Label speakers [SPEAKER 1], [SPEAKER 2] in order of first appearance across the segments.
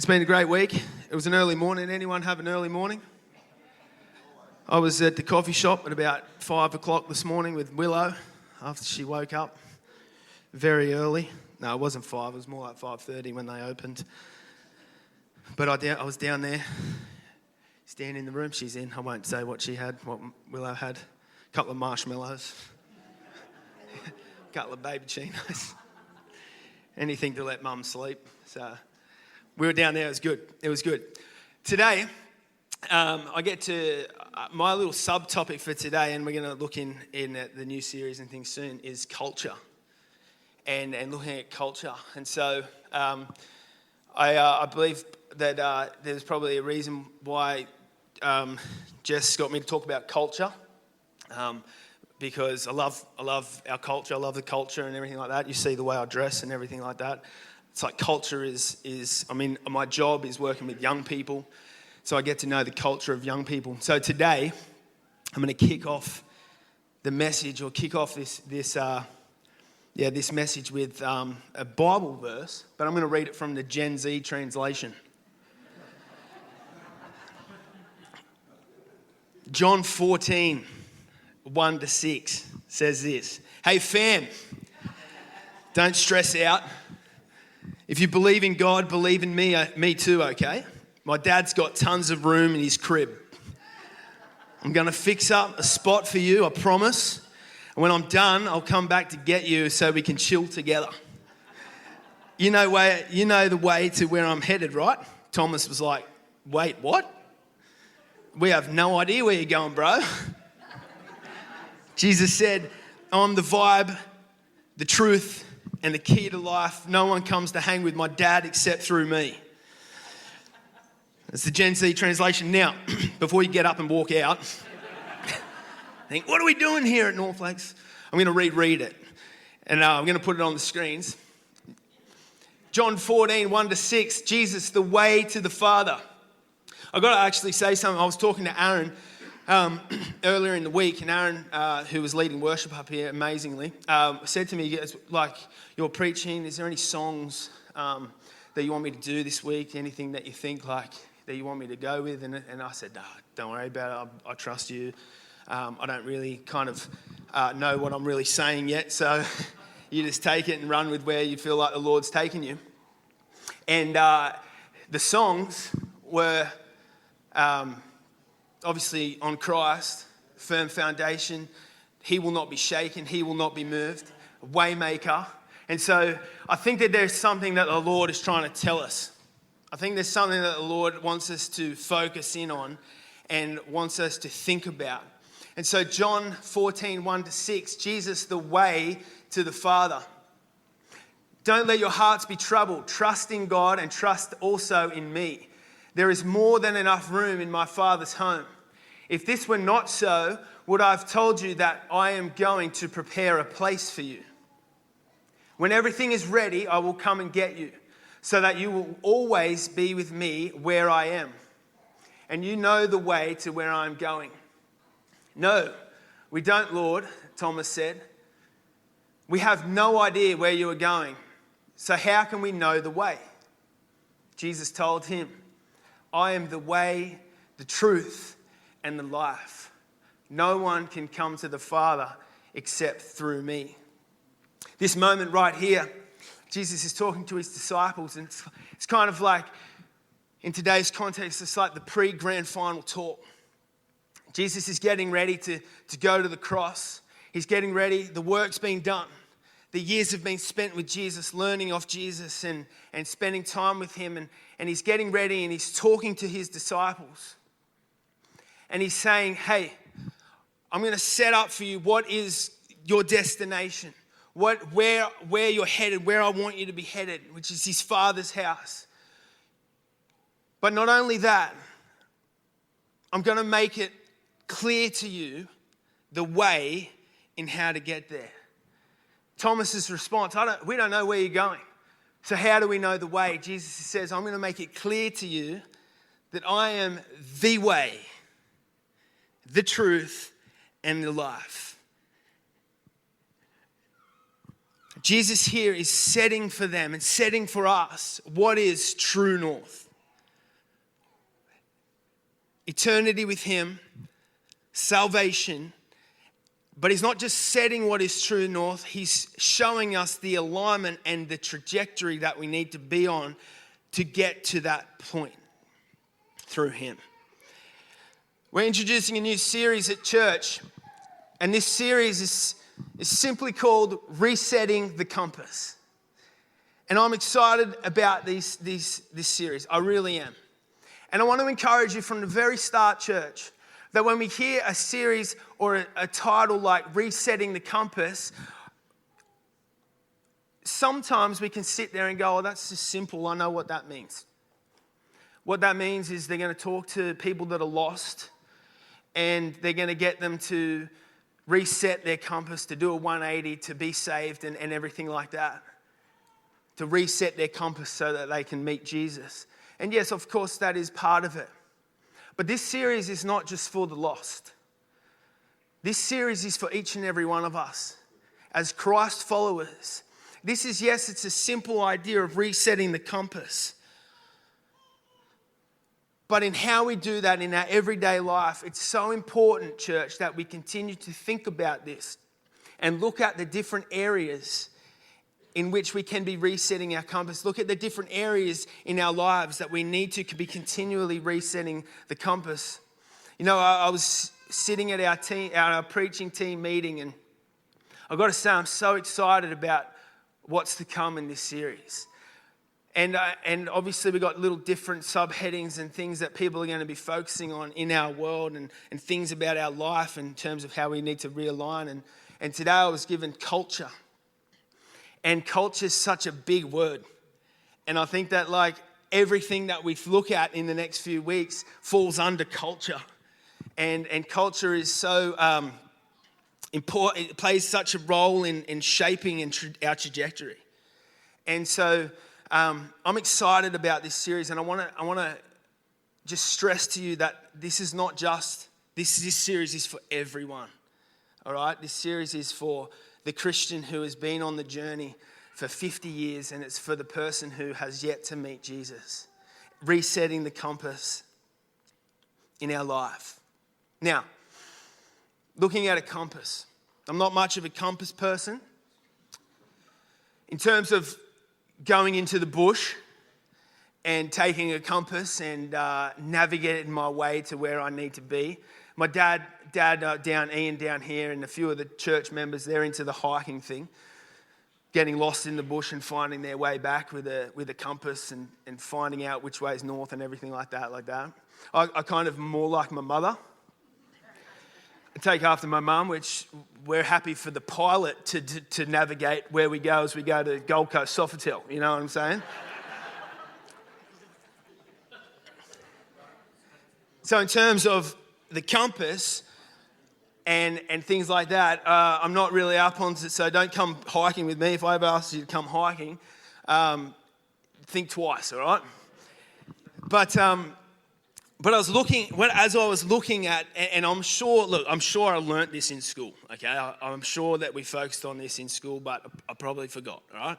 [SPEAKER 1] It's been a great week. It was an early morning. Anyone have an early morning? I was at the coffee shop at about 5 o'clock this morning with Willow after she woke up very early. No, it wasn't 5. It was more like 5:30 when they opened. But I was down there, standing in the room she's in. I won't say what she had, what Willow had. A couple of marshmallows, a couple of baby chinos, anything to let mum sleep. So we were down there. It was good. It was good. Today, I get to my little subtopic for today, and we're going to look in at the new series and things soon, is culture and looking at culture. And so I believe that there's probably a reason why Jess got me to talk about culture, because I love our culture. I love the culture and everything like that. You see the way I dress and everything like that. It's like culture is my job is working with young people, so I get to know the culture of young people. So today, I'm going to kick off the message, or kick off this message with a Bible verse, but I'm going to read it from the Gen Z translation. John 14, 1-6 says this. Hey fam, don't stress out. If you believe in God, believe in me too, okay? My dad's got tons of room in his crib. I'm going to fix up a spot for you, I promise. And when I'm done, I'll come back to get you so we can chill together. You know the way to where I'm headed, right? Thomas was like, wait, what? We have no idea where you're going, bro. Jesus said, I'm the vibe, the truth, and the key to life. No one comes to hang with my dad except through me. That's the Gen Z translation. Now, before you get up and walk out, think, what are we doing here at Northlakes? I'm going to reread it, and I'm going to put it on the screens. John 14, 1-6, Jesus, the way to the Father. I've got to actually say something. I was talking to Aaron earlier in the week, and Aaron, who was leading worship up here amazingly, said to me, like, you're preaching, is there any songs that you want me to do this week? Anything that you think like that you want me to go with? And I said, no, don't worry about it. I trust you. I don't really kind of know what I'm really saying yet, so you just take it and run with where you feel like the Lord's taking you. And the songs were obviously on Christ, firm foundation, he will not be shaken, he will not be moved, waymaker. And so I think that there's something that the Lord is trying to tell us. I think there's something that the Lord wants us to focus in on and wants us to think about. And so John 14, 1-6, Jesus, the way to the Father. Don't let your hearts be troubled. Trust in God and trust also in me. There is more than enough room in my Father's home. If this were not so, would I have told you that I am going to prepare a place for you? When everything is ready, I will come and get you, so that you will always be with me where I am. And you know the way to where I am going. No, we don't, Lord, Thomas said. We have no idea where you are going, so how can we know the way? Jesus told him, I am the way, the truth, and the life. No one can come to the Father except through me. This moment right here, Jesus is talking to his disciples, and it's kind of like, in today's context, it's like the pre-grand final talk. Jesus is getting ready to go to the cross. He's getting ready. The work's been done. The years have been spent with Jesus, learning of Jesus and spending time with him. And he's getting ready, and he's talking to his disciples. And he's saying, hey, I'm going to set up for you what is your destination, where you're headed, where I want you to be headed, which is his Father's house. But not only that, I'm going to make it clear to you the way in how to get there. Thomas's response, we don't know where you're going. So how do we know the way? Jesus says, I'm going to make it clear to you that I am the way, the truth, and the life. Jesus here is setting for them and setting for us what is true north. eternity with him, salvation. But he's not just setting what is true north, he's showing us the alignment and the trajectory that we need to be on to get to that point through him. We're introducing a new series at church, and this series is simply called Resetting the Compass. And I'm excited about this series. I really am. And I want to encourage you from the very start, church, that when we hear a series or a title like Resetting the Compass, sometimes we can sit there and go, oh, that's just simple. I know what that means. What that means is they're going to talk to people that are lost, and they're going to get them to reset their compass, to do a 180, to be saved and everything like that. To reset their compass so that they can meet Jesus. And yes, of course, that is part of it. But this series is not just for the lost. This series is for each and every one of us as Christ followers. This is, yes, it's a simple idea of resetting the compass. But in how we do that in our everyday life, it's so important, church, that we continue to think about this and look at the different areas in which we can be resetting our compass. Look at the different areas in our lives that we need to be continually resetting the compass. You know, I was sitting at our preaching team meeting, and I've got to say I'm so excited about what's to come in this series. And obviously we've got little different subheadings and things that people are going to be focusing on in our world and things about our life in terms of how we need to realign. And today I was given culture. And culture is such a big word. And I think that like everything that we look at in the next few weeks falls under culture. And culture is so important. It plays such a role in shaping our trajectory. And so I'm excited about this series, and I want to just stress to you that this is not just, this series is for everyone. All right? This series is for the Christian who has been on the journey for 50 years, and it's for the person who has yet to meet Jesus. Resetting the compass in our life. Now, looking at a compass. I'm not much of a compass person. In terms of going into the bush and taking a compass and navigating my way to where I need to be. My dad Ian down here, and a few of the church members, they're into the hiking thing, getting lost in the bush and finding their way back with a compass and finding out which way is north and everything like that. I kind of more like my mother. I take after my mum, which we're happy for the pilot to navigate where we go as we go to Gold Coast Sofitel. You know what I'm saying? So in terms of the compass and things like that, I'm not really up on it, so don't come hiking with me. If I ever ask you to come hiking, think twice, all right? But I was looking, as I was looking at, and I'm sure I learnt this in school, okay? I'm sure that we focused on this in school, but I probably forgot, all right?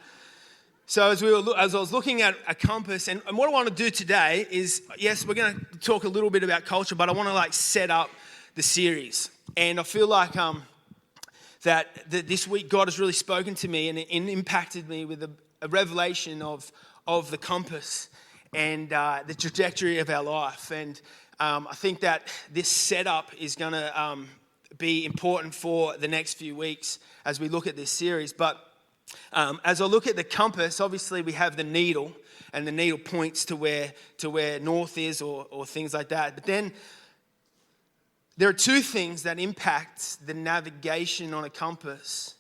[SPEAKER 1] So as I was looking at a compass, and what I want to do today is, yes, we're going to talk a little bit about culture, but I want to set up the series. And I feel like that this week God has really spoken to me and impacted me with a revelation of the compass and the trajectory of our life. And I think that this setup is going to be important for the next few weeks as we look at this series. But as I look at the compass, obviously we have the needle, and the needle points to where north is or things like that. But then there are two things that impact the navigation on a compass.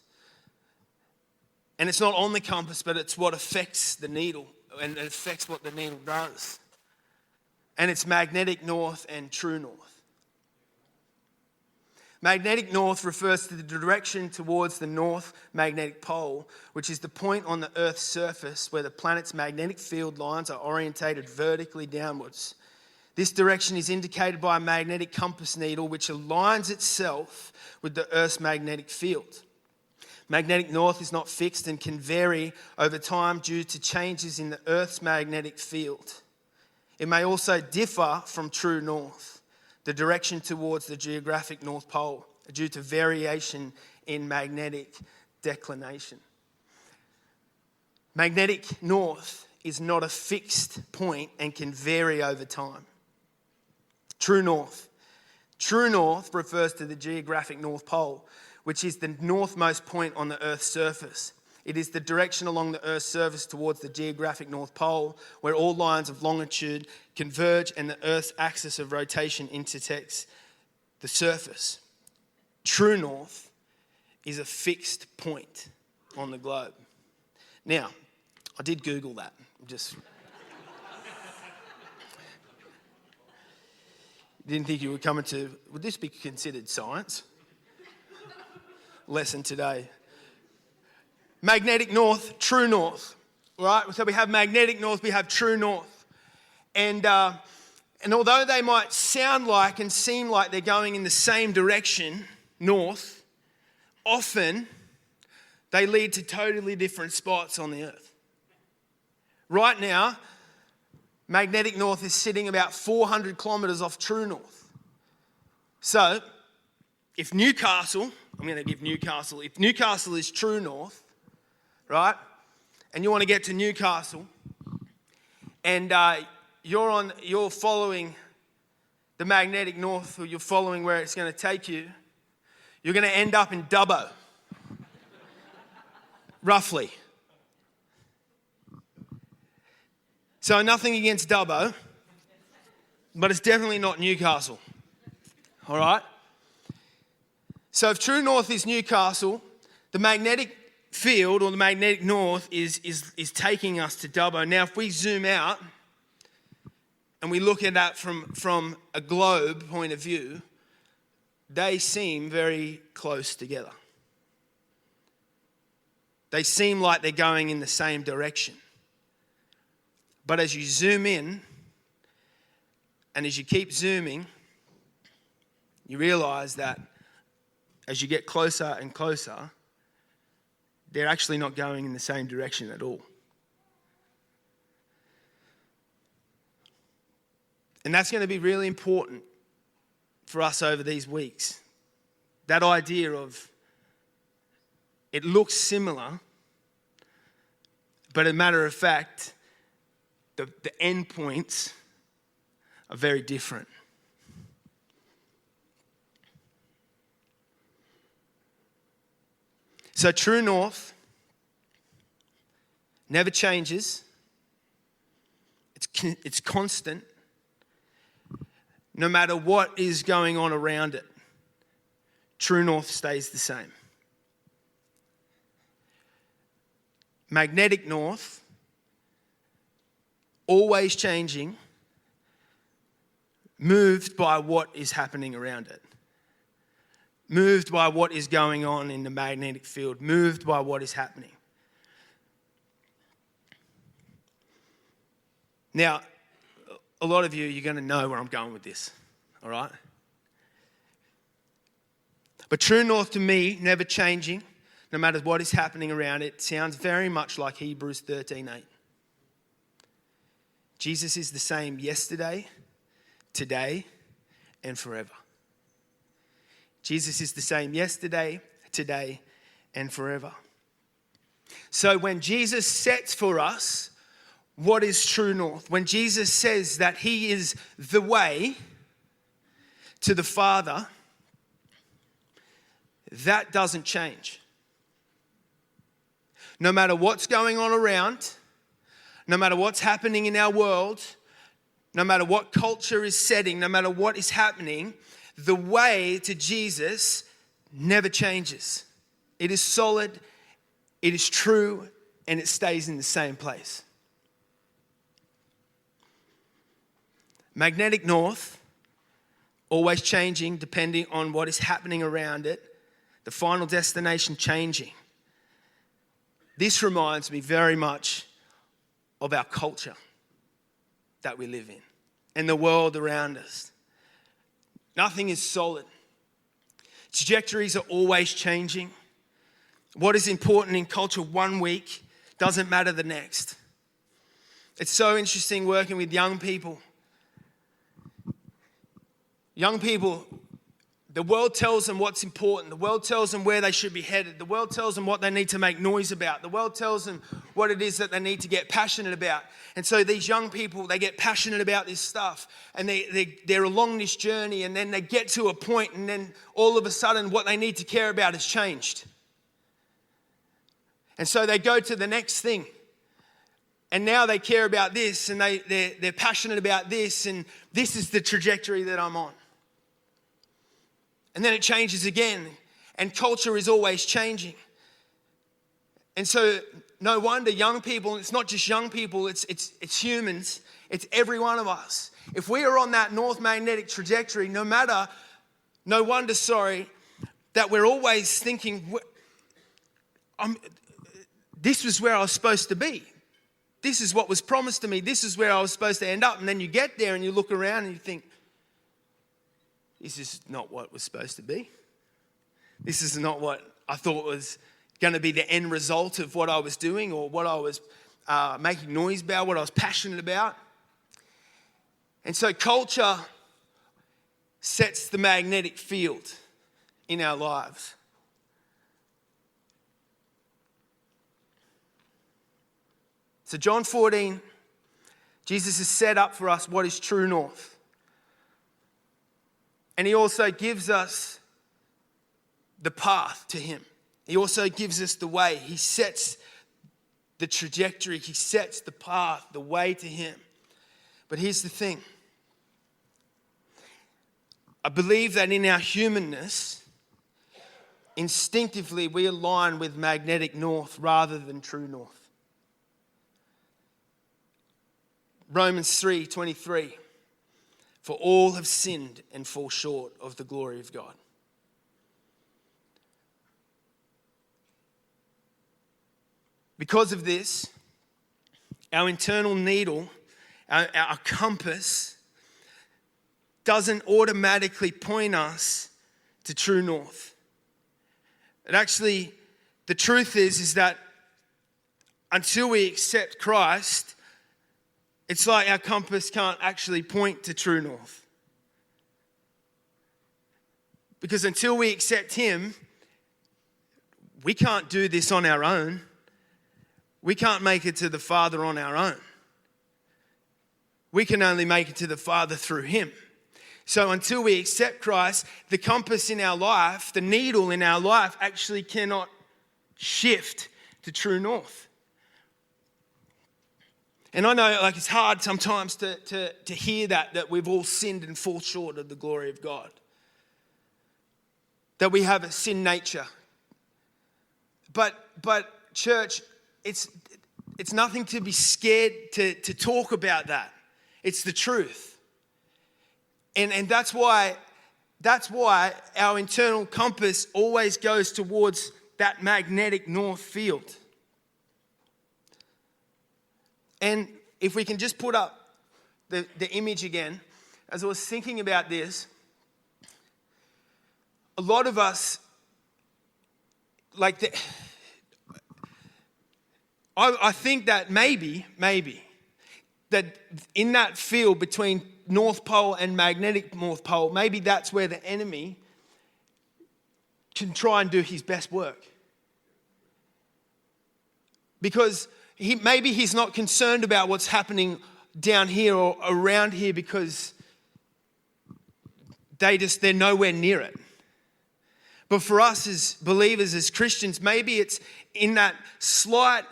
[SPEAKER 1] And it's not on the compass, but it's what affects the needle, and it affects what the needle does. And it's magnetic north and true north. Magnetic north refers to the direction towards the north magnetic pole, which is the point on the Earth's surface where the planet's magnetic field lines are orientated vertically downwards. This direction is indicated by a magnetic compass needle which aligns itself with the Earth's magnetic field. Magnetic north is not fixed and can vary over time due to changes in the Earth's magnetic field. It may also differ from true north. the direction towards the geographic North Pole due to variation in magnetic declination. Magnetic north is not a fixed point and can vary over time. True north. True north refers to the geographic North Pole, which is the northmost point on the Earth's surface. It is the direction along the Earth's surface towards the geographic North Pole, where all lines of longitude converge and the Earth's axis of rotation intersects the surface. True north is a fixed point on the globe. Now, I did Google that. Didn't think you were coming to, would this be considered science? Lesson today. Magnetic north, true north, right? So we have magnetic north, we have true north. And although they might sound like and seem like they're going in the same direction, north, often they lead to totally different spots on the earth. Right now, magnetic north is sitting about 400 kilometres off true north. So, if Newcastle, I'm going to give Newcastle, if Newcastle is true north, right, and you want to get to Newcastle, and you're following the magnetic north, or you're following where it's going to take you, you're going to end up in Dubbo, roughly. So nothing against Dubbo, but it's definitely not Newcastle, all right? So if true north is Newcastle, the magnetic field or the magnetic north is taking us to Dubbo. Now, if we zoom out and we look at that from a globe point of view, they seem very close together. They seem like they're going in the same direction. But as you zoom in and as you keep zooming, you realize that as you get closer and closer, they're actually not going in the same direction at all. And that's going to be really important for us over these weeks. That idea of it looks similar, but as a matter of fact, the end points are very different. So true north never changes. It's constant. No matter what is going on around it, true north stays the same. Magnetic north, always changing, moved by what is happening around it. Moved by what is going on in the magnetic field, moved by what is happening. Now, a lot of you're going to know where I'm going with this, all right? But true north to me, never changing, no matter what is happening around it, sounds very much like Hebrews 13:8. Jesus is the same yesterday, today, and forever. Jesus is the same yesterday, today, and forever. So when Jesus sets for us what is true north, when Jesus says that he is the way to the Father, that doesn't change. No matter what's going on around, no matter what's happening in our world, no matter what culture is setting, no matter what is happening, the way to Jesus never changes. It is solid, it is true, and it stays in the same place. Magnetic north, always changing depending on what is happening around it. The final destination changing. This reminds me very much of our culture that we live in and the world around us. Nothing is solid. Trajectories are always changing. What is important in culture one week doesn't matter the next. It's so interesting working with young people. Young people, the world tells them what's important. The world tells them where they should be headed. The world tells them what they need to make noise about. The world tells them what it is that they need to get passionate about. And so these young people, they get passionate about this stuff, and they're along this journey, and then they get to a point, and then all of a sudden what they need to care about has changed. And so they go to the next thing. And now they care about this, and they're passionate about this, and this is the trajectory that I'm on. And then it changes again, and culture is always changing. And so no wonder young people, and it's not just young people, it's humans, it's every one of us. If we are on that north magnetic trajectory, no wonder, that we're always thinking, this was where I was supposed to be. This is what was promised to me. This is where I was supposed to end up. And then you get there and you look around and you think, this is not what was supposed to be. This is not what I thought was going to be the end result of what I was doing, or what I was making noise about, what I was passionate about. And so culture sets the magnetic field in our lives. So John 14, Jesus has set up for us what is true north. And he also gives us the path to him. He also gives us the way. He sets the trajectory. He sets the path, the way to him. But here's the thing. I believe that in our humanness, instinctively we align with magnetic north rather than true north. Romans 3:23. For all have sinned and fall short of the glory of God. Because of this, our internal needle, our compass, doesn't automatically point us to true north. And actually, the truth is that until we accept Christ, it's like our compass can't actually point to true north. Because until we accept him, we can't do this on our own. We can't make it to the Father on our own. We can only make it to the Father through him. So until we accept Christ, the compass in our life, the needle in our life actually cannot shift to true north. And I know it's hard sometimes to hear that we've all sinned and fall short of the glory of God. That we have a sin nature. But church, it's nothing to be scared to talk about that. It's the truth. And that's why our internal compass always goes towards that magnetic north field. And if we can just put up the image again, as I was thinking about this, a lot of us, I think that maybe, that in that field between North Pole and magnetic North Pole, maybe that's where the enemy can try and do his best work. Because maybe he's not concerned about what's happening down here or around here because they're nowhere near it. But for us as believers, as Christians, maybe it's in that slight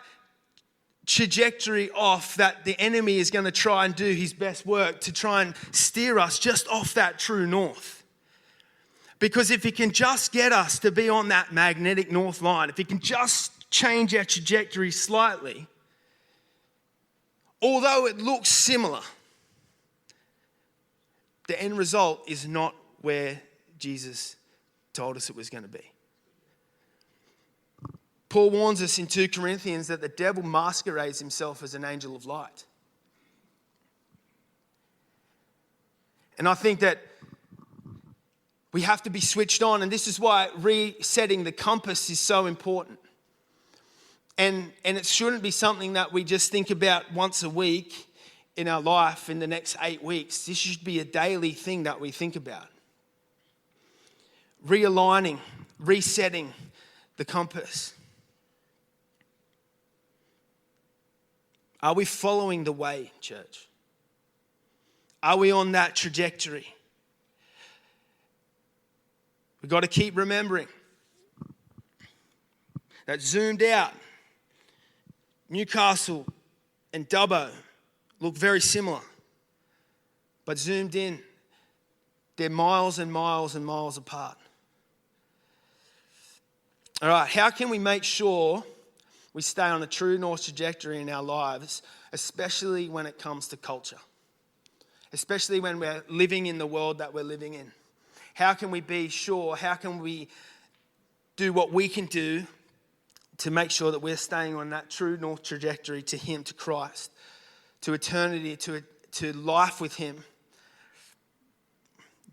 [SPEAKER 1] trajectory off that the enemy is going to try and do his best work to try and steer us just off that true north. Because if he can just get us to be on that magnetic north line, if he can just change our trajectory slightly, although it looks similar, the end result is not where Jesus told us it was going to be. Paul warns us in 2 Corinthians that the devil masquerades himself as an angel of light. And I think that we have to be switched on, and this is why resetting the compass is so important. And it shouldn't be something that we just think about once a week in our life in the next 8 weeks. This should be a daily thing that we think about. realigning, resetting the compass. Are we following the way, church? Are we on that trajectory? We've got to keep remembering that zoomed out, Newcastle and Dubbo look very similar. But zoomed in, they're miles and miles and miles apart. All right, how can we make sure we stay on a true north trajectory in our lives, especially when it comes to culture? Especially when we're living in the world that we're living in. How can we be sure? How can we do what we can do to make sure that we're staying on that true north trajectory to Him, to Christ, to eternity, to life with Him?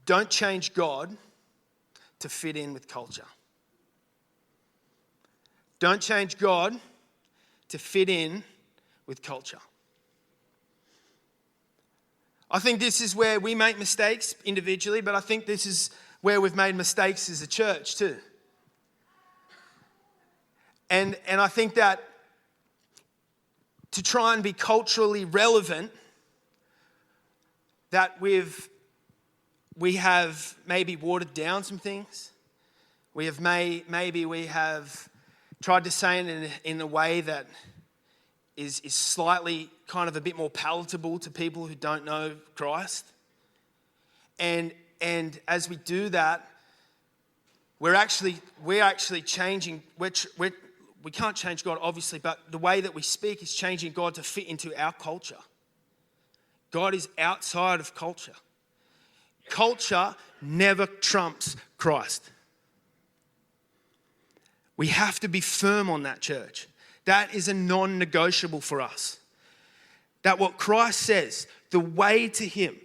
[SPEAKER 1] Don't change God to fit in with culture. Don't change God to fit in with culture. I think this is where we make mistakes individually, but I think this is where we've made mistakes as a church too. And I think that to try and be culturally relevant, that we have maybe watered down some things. We have maybe we have tried to say it in a way that is slightly kind of a bit more palatable to people who don't know Christ. And as we do that, we're actually changing. We can't change God, obviously, but the way that we speak is changing God to fit into our culture. God is outside of culture. Culture never trumps Christ. We have to be firm on that, church. That is a non-negotiable for us. That what Christ says, the way to Him,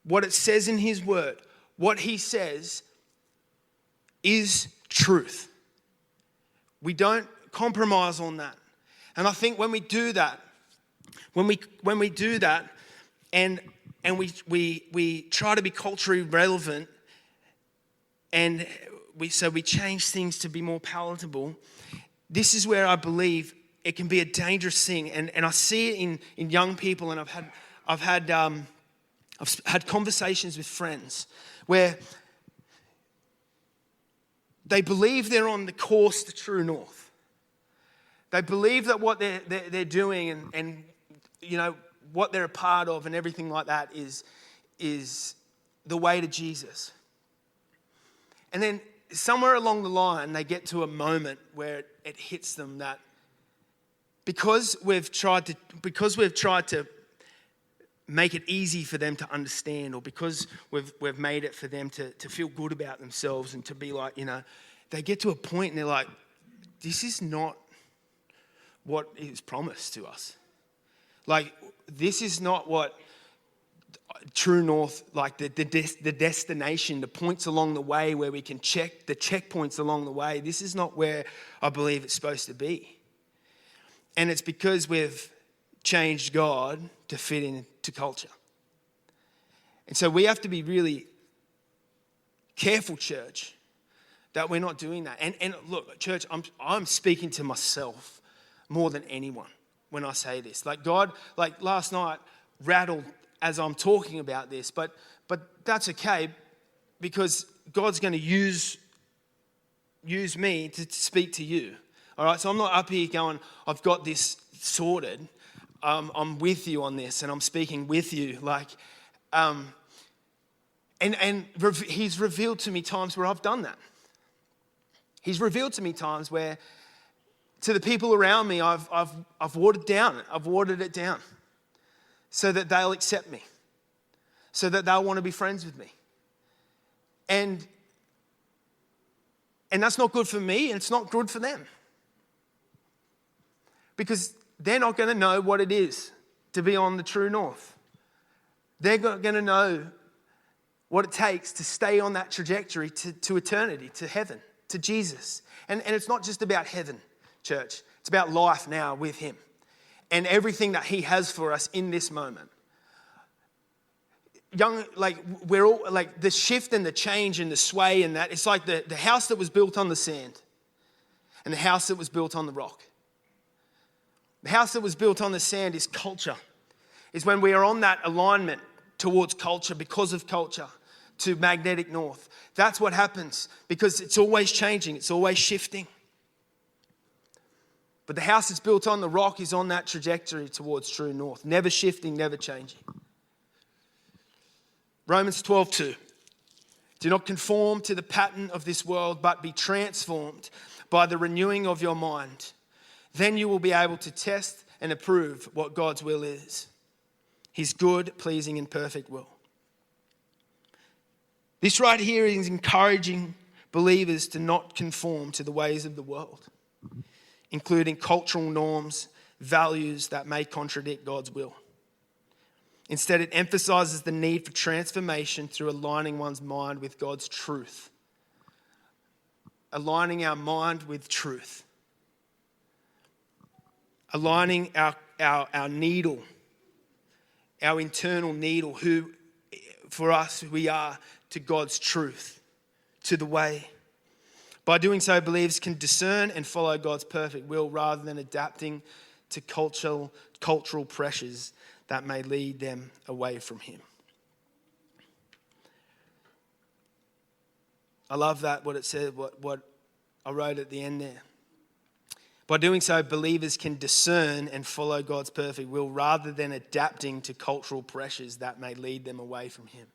[SPEAKER 1] what it says in His word, what He says is truth. We don't compromise on that. And I think when we do that, and we try to be culturally relevant, and we change things to be more palatable, this is where I believe it can be a dangerous thing. And I see it in young people, and I've had conversations with friends where they believe they're on the course to true north. They believe that what they're doing and you know what they're a part of and everything like that is the way to Jesus. And then somewhere along the line, they get to a moment where it hits them that because we've tried to make it easy for them to understand, or because we've made it for them to feel good about themselves and to be like, you know, they get to a point and they're like, this is not what is promised to us. Like, this is not what true north, like the destination, the points along the way where we can check the checkpoints along the way. This is not where I believe it's supposed to be. And it's because we've changed God to fit into culture. And so we have to be really careful, church, that we're not doing that. And look, church, I'm speaking to myself more than anyone when I say this. Like, God, like last night, rattled as I'm talking about this, but that's okay, because God's going to use me to speak to you. All right, so I'm not up here going, I've got this sorted. I'm with you on this, and I'm speaking with you. Like, and He's revealed to me times where I've done that. He's revealed to me times where, to the people around me, I've watered it down, so that they'll accept me, so that they'll want to be friends with me. And that's not good for me, and it's not good for them. Because they're not going to know what it is to be on the true north. They're going to know what it takes to stay on that trajectory to eternity, to heaven, to Jesus. And it's not just about heaven, church. It's about life now with Him and everything that He has for us in this moment. we're all like the shift and the change and the sway and that. It's like the house that was built on the sand and the house that was built on the rock. The house that was built on the sand is culture. Is when we are on that alignment towards culture, because of culture, to magnetic north. That's what happens, because it's always changing, it's always shifting. But the house that's built on the rock is on that trajectory towards true north, never shifting, never changing. Romans 12:2. Do not conform to the pattern of this world, but be transformed by the renewing of your mind. Then you will be able to test and approve what God's will is, his good, pleasing, and perfect will. This right here is encouraging believers to not conform to the ways of the world, including cultural norms, values that may contradict God's will. Instead, it emphasizes the need for transformation through aligning one's mind with God's truth. Aligning our mind with truth. Aligning our needle, our internal needle, who for us we are, to God's truth, to the way. By doing so, believers can discern and follow God's perfect will rather than adapting to cultural pressures that may lead them away from him. I love that, what it said, what I wrote at the end there. By doing so, believers can discern and follow God's perfect will rather than adapting to cultural pressures that may lead them away from him.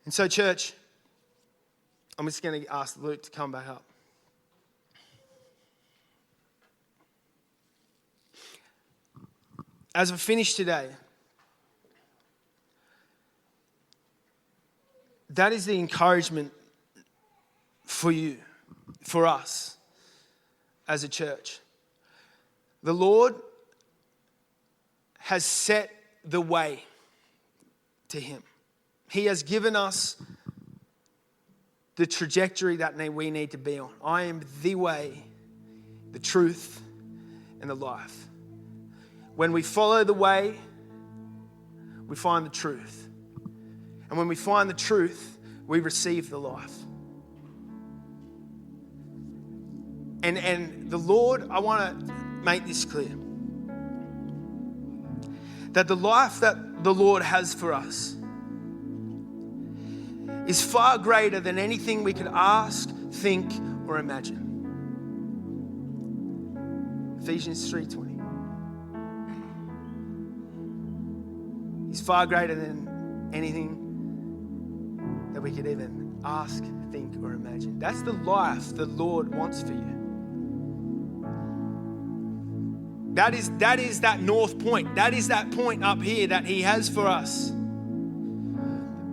[SPEAKER 1] And so, church, I'm just going to ask Luke to come back up. As we finish today, that is the encouragement for you, for us as a church. The Lord has set the way to him. He has given us the trajectory that we need to be on. I am the way, the truth, and the life. When we follow the way, we find the truth. And when we find the truth, we receive the life. And the Lord, I want to make this clear. That the life that the Lord has for us is far greater than anything we could ask, think, or imagine. Ephesians 3:20. He's far greater than anything that we could even ask, think, or imagine. That's the life the Lord wants for you. That is that north point. That is that point up here that he has for us.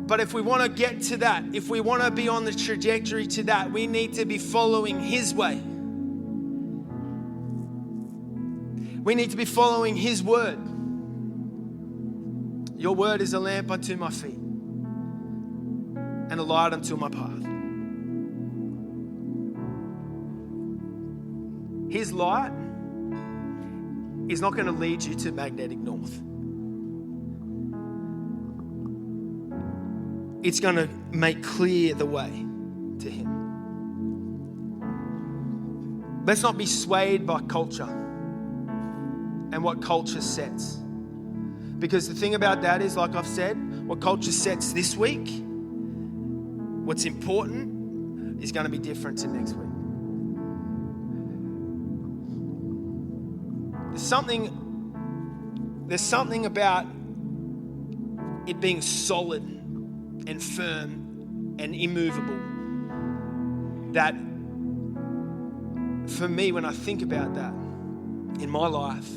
[SPEAKER 1] But if we want to get to that, if we want to be on the trajectory to that, we need to be following his way. We need to be following his word. Your word is a lamp unto my feet and a light unto my path. His light is not going to lead you to magnetic north. It's going to make clear the way to him. Let's not be swayed by culture and what culture sets. Because the thing about that is, like I've said, what culture sets this week, what's important, is going to be different to next week. There's something about it being solid and firm and immovable that, for me, when I think about that in my life,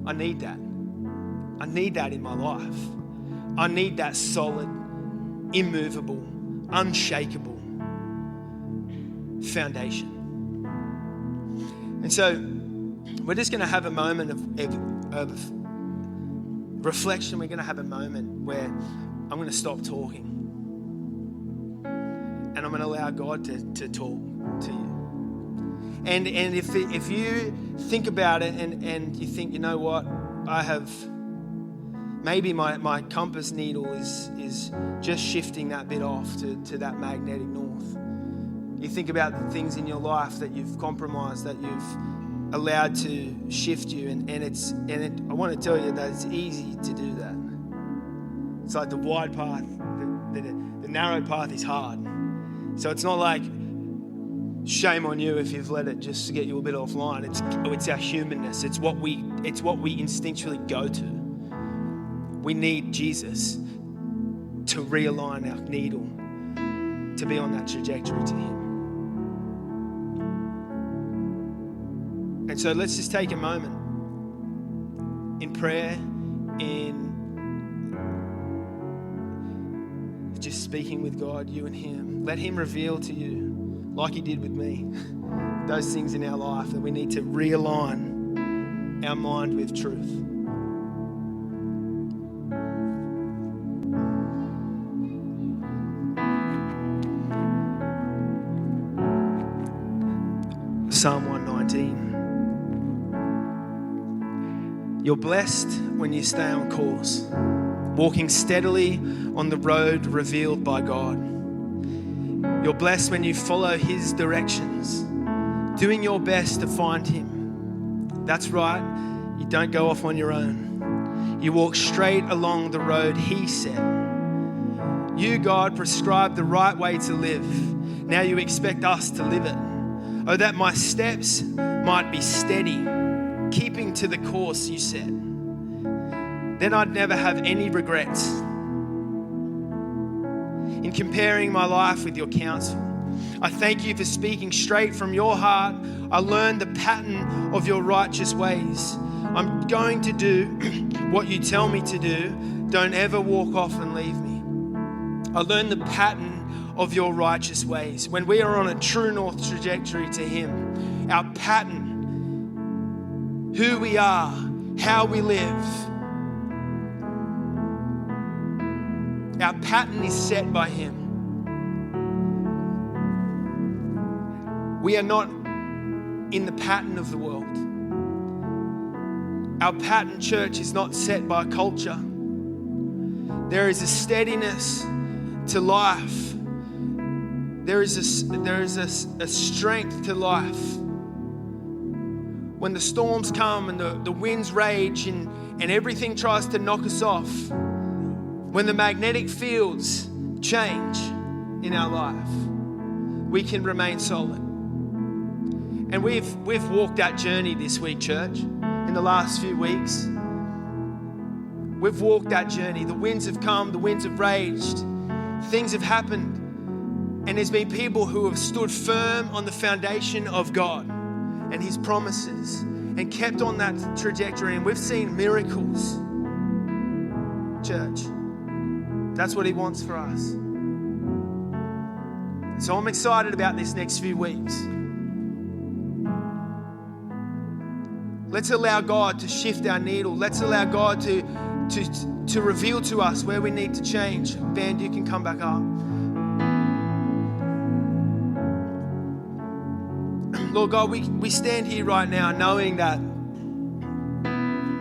[SPEAKER 1] I need that. I need that in my life. I need that solid, immovable, unshakable foundation. And so we're just going to have a moment of reflection. We're going to have a moment where I'm going to stop talking. And I'm going to allow God to talk to you. And if you think about it and you think, you know what, I have Maybe my compass needle is just shifting that bit off to that magnetic north. You think about the things in your life that you've compromised, that you've allowed to shift you, I want to tell you that it's easy to do that. It's like the wide path, the narrow path is hard. So it's not like shame on you if you've let it just to get you a bit offline. It's our humanness. It's what we instinctually go to. We need Jesus to realign our needle to be on that trajectory to Him. And so let's just take a moment in prayer, in just speaking with God, you and Him. Let Him reveal to you, like He did with me, those things in our life that we need to realign our mind with truth. Psalm 119. You're blessed when you stay on course, walking steadily on the road revealed by God. You're blessed when you follow His directions, doing your best to find Him. That's right, you don't go off on your own. You walk straight along the road He set. You, God, prescribed the right way to live. Now you expect us to live it. Oh, that my steps might be steady, keeping to the course you set. Then I'd never have any regrets. In comparing my life with your counsel, I thank you for speaking straight from your heart. I learned the pattern of your righteous ways. I'm going to do what you tell me to do. Don't ever walk off and leave me. I learned the pattern of your righteous ways. When we are on a true north trajectory to Him, our pattern, who we are, how we live, our pattern is set by Him. We are not in the pattern of the world. Our pattern, church, is not set by culture. There is a steadiness to life. There is a strength to life. When the storms come and the winds rage and everything tries to knock us off, when the magnetic fields change in our life, we can remain solid. And we've walked that journey this week, church, in the last few weeks. We've walked that journey. The winds have come, the winds have raged, things have happened. And there's been people who have stood firm on the foundation of God and His promises and kept on that trajectory. And we've seen miracles. Church, that's what He wants for us. So I'm excited about this next few weeks. Let's allow God to shift our needle. Let's allow God to reveal to us where we need to change. Band, you can come back up. Lord God, we stand here right now knowing that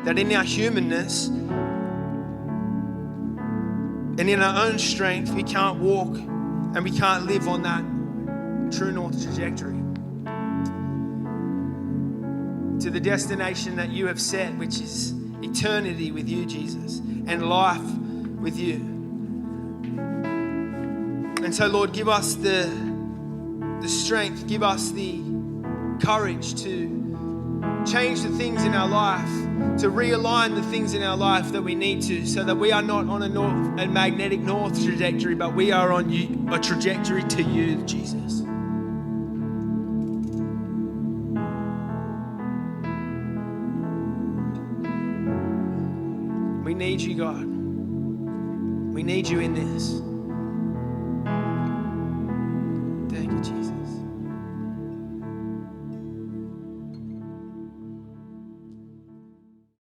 [SPEAKER 1] in our humanness and in our own strength, we can't walk and we can't live on that true north trajectory to the destination that you have set, which is eternity with you, Jesus, and life with you. And so, Lord, give us the strength, give us the courage to change the things in our life, to realign the things in our life that we need to, so that we are not on a magnetic north trajectory, but we are on a trajectory to you, Jesus. We need you, God. We need you in this.